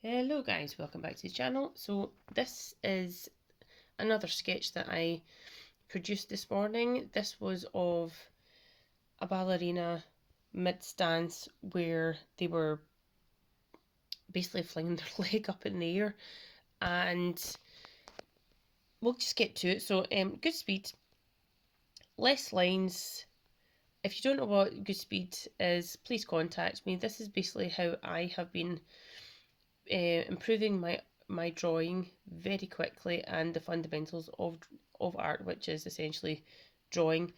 Hello guys, welcome back to the channel. So this is another sketch that I produced this morning. This was of a ballerina mid-stance where they were basically flinging their leg up in the air, and we'll just get to it. So good speed, less lines. If you don't know what good speed is, please contact me. This is basically how I have been improving my drawing very quickly and the fundamentals of art, which is essentially drawing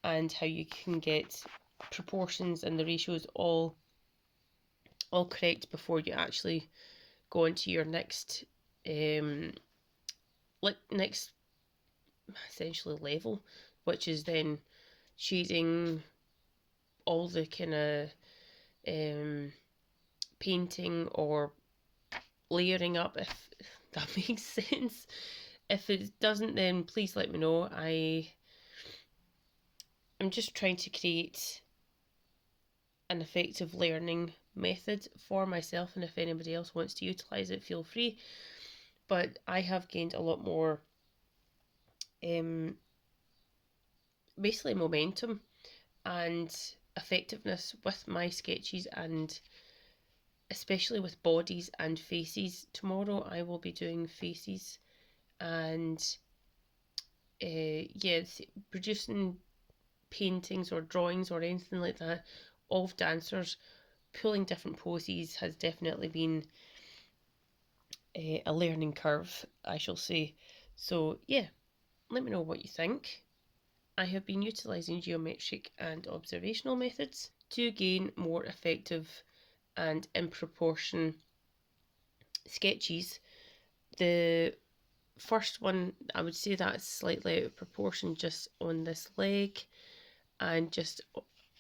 and how you can get proportions and the ratios all correct before you actually go into your next next essentially level, which is then shading, all the kind of painting or layering up, if that makes sense. If it doesn't, then please let me know. I'm just trying to create an effective learning method for myself, and if anybody else wants to utilise it, feel free. But I have gained a lot more basically momentum and effectiveness with my sketches, and especially with bodies and faces. Tomorrow I will be doing faces, and producing paintings or drawings or anything like that of dancers pulling different poses has definitely been a learning curve, I shall say. So yeah, let me know what you think. I have been utilising geometric and observational methods to gain more effective and in proportion sketches. The first one, I would say that's slightly out of proportion just on this leg and just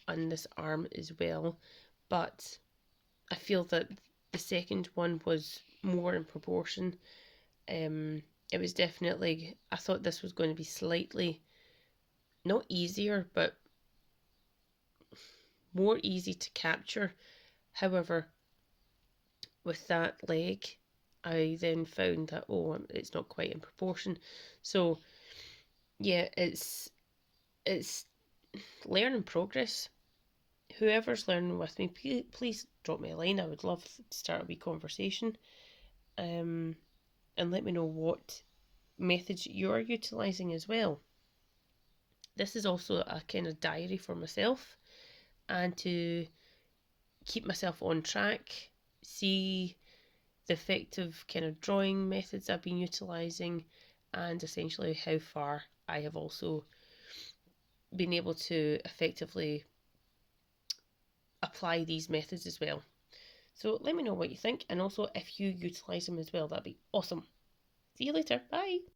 on this arm as well, but I feel that the second one was more in proportion. It was definitely, I thought this was going to be slightly, not easier, but more easy to capture. However, with that leg, I then found that, oh, it's not quite in proportion. So yeah, it's learning progress. Whoever's learning with me, please drop me a line. I would love to start a wee conversation, and let me know what methods you're utilising as well. This is also a kind of diary for myself, and to keep myself on track, see the effective kind of drawing methods I've been utilising, and essentially how far I have also been able to effectively apply these methods as well. So let me know what you think, and also if you utilise them as well, that'd be awesome. See you later. Bye.